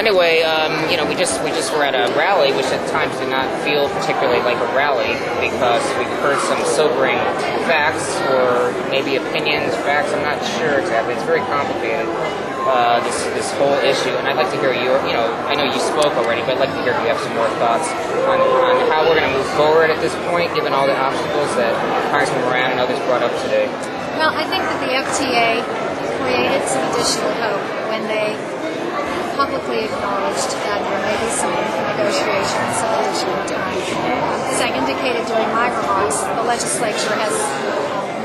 anyway, we just were at a rally, which at times did not feel particularly like a rally because we've heard some sobering facts or maybe opinions, facts. I'm not sure exactly. It's very complicated. This whole issue, and I'd like to hear your. I know you spoke already, but I'd like to hear if you have some more thoughts on how we're going to move forward at this point, given all the obstacles that Congressman Moran and others brought up today. Well, I think that the FTA created some additional hope when they publicly acknowledged that there may be some room for negotiation and some additional time. As I indicated during my remarks, the legislature has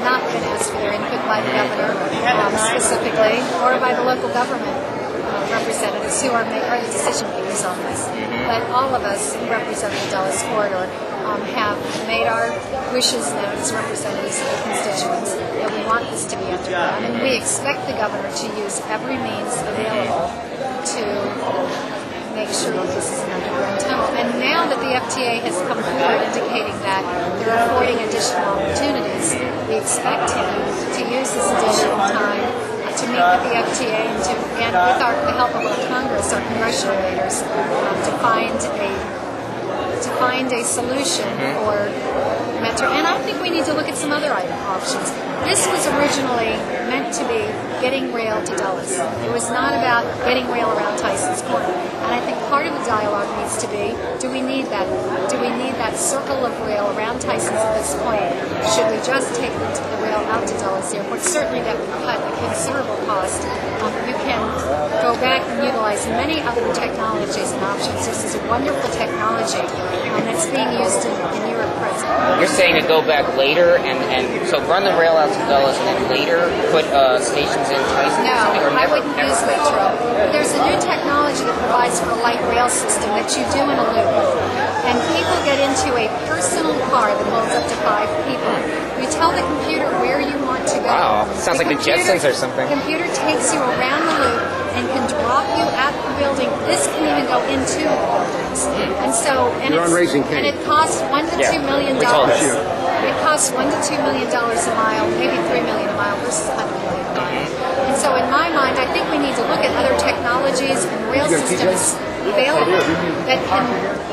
not been asked for their input by the governor specifically, or by the local government representatives who are the decision makers on this. But all of us who represent the Dulles Corridor have made our wishes known as representatives of the constituents that we want this to be underground, and we expect the governor to use every means available to make sure that this is an underground tunnel. And now that the FTA has come forward indicating that they're affording additional opportunities, we expect him to use this additional time to meet with the FTA and with the help of our Congress, our congressional leaders, to find a solution for Metro. And I think we need to look at some other options. This was originally meant to be getting rail to Dulles. It was not about getting rail around Tysons Corner. And I think part of the dialogue needs to be, do we need that? Do we need that circle of rail around Tysons at this point? Should we just take the rail out to Dulles Airport? Certainly that would cut a considerable cost. You can go back and utilize many other technologies and options. This is a wonderful technology that's being used in Europe presently. You're saying to go back later and so run the rail out to Dulles and then later put stations in Tysons? No, I wouldn't use Metro. There's a new technology that provides for a light rail system that you do in a loop. And people get into a personal car that holds up to 5 people. You tell the computer where you want to go. Wow, sounds like the Jetsons or something. The computer takes you around the loop and can drop you at the building. This can even go into the buildings. And so, You're on Raising Kaine. And it costs $1 to $2 million. It costs $1 to $2 million a mile, maybe $3 million a mile versus $100 million a mile. And so, in my mind, I think we need to look at other technologies and rail systems available that can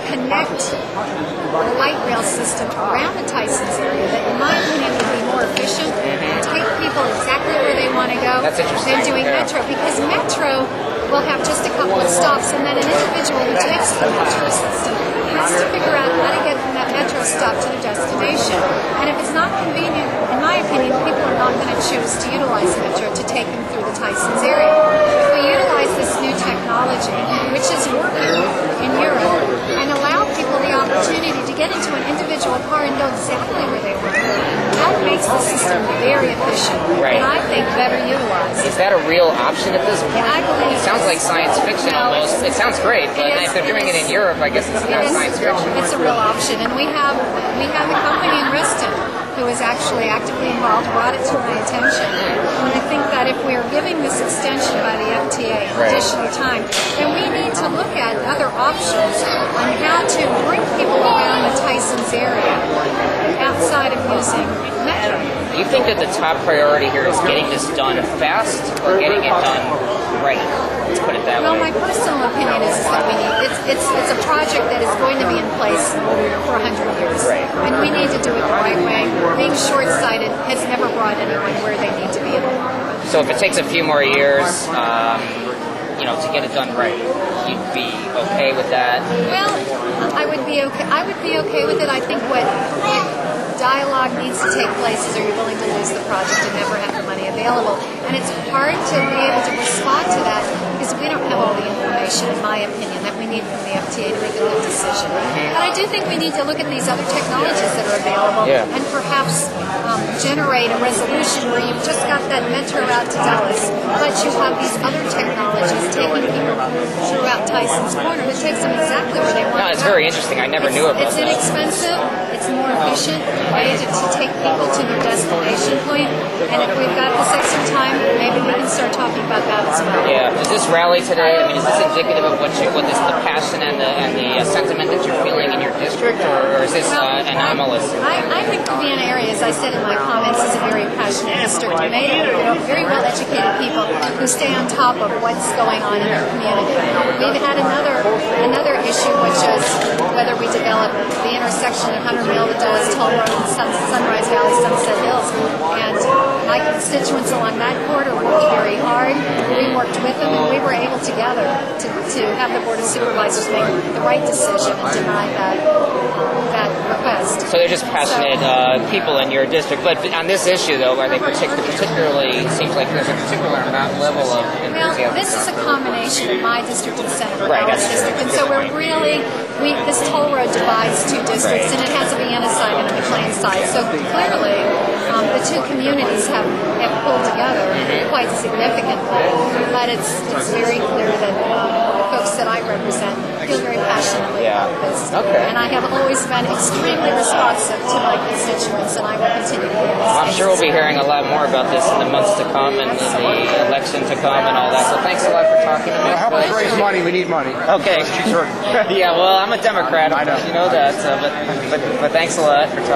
connect the light rail system around the Tysons area that, in my opinion, would be more efficient and take people exactly where they want to go than doing Metro. Because Metro will have just a couple of stops, and then an individual who takes the Metro system has to figure out how to get from that Metro stop to the destination. And if it's not convenient, in my opinion, people are not going to choose to utilize Metro to take them through the Tysons area. If we utilize this new technology, which is working in Europe, and allow people the opportunity to get into an individual car and go exactly where they want to go, that makes the system very efficient, and I think better utilized. Is that a real option at this point? I believe it sounds like science fiction almost. It sounds great, but if they're doing it in Europe, I guess it's not science fiction. It's a real option, and we have a company in Reston who is actually actively involved, brought it to my attention. And I think that if we're giving this extension by the FTA additional time, then we need to look at other options on how to bring people around the Tysons area outside of using Metro. Do you think that the top priority here is getting this done fast or getting it done right? Let's put it that way. Well, my personal opinion is that we need it's a project that is going to be in place for 100 years, and we need to do it the right way. Being short-sighted has never brought anyone where they need to be in the long run. So if it takes a few more years, to get it done right, you'd be okay with that? Well, I would be okay with it. I think what dialogue needs to take place is, are you willing to lose the project and never have the money available? And it's hard to be able to respond to that because we don't have all the information, in my opinion, that we need from the FTA to make a good decision. But I do think we need to look at these other technologies that are available and perhaps generate a resolution where you've just got that Metro out to Dulles, but you have these other technologies taking people throughout Tysons Corner that takes them exactly where they want to go. No, it's very interesting. I never knew about that. It's inexpensive. It's more efficient way to take people to their destination point. And if we've got this extra time, maybe we can start talking about that as well. Yeah. Is this rally today, is this indicative of what is the passion and the sentiment that you're feeling in your district, or is this anomalous? I think the Vienna area, as I said in my comments, is a very passionate district. Made of very well-educated people who stay on top of what's going on in their community. we've had another issue, which is whether we develop the intersection at 100 Mill, the Dulles Toll Road, and Sunrise Valley, Sunset Hills. And my constituents along that corridor worked very hard. We worked with them, and we were able together to have the Board of Supervisors make the right decision and deny that request. So they're just passionate people in your district. But on this issue, though, are they particularly, seems like there's a particular level of enthusiasm? Well, this is a combination of my district and Senator Right, Howard's district. And so we're really, this toll road divides two districts, and it has a Vienna side and a McLean side. So clearly, the two communities have pulled together quite significantly. But it's very clear that the folks that I represent feel very passionately about this. Okay. And I have always been extremely responsive to my constituents, and I will continue to be in this I'm sure we'll be hearing a lot more about this in the months to come and in the election to come and all that. So thanks a lot for talking to me. Help us raise money. We need money. Okay. Yeah, well, I'm a Democrat. I know. You know that. But thanks a lot for talking.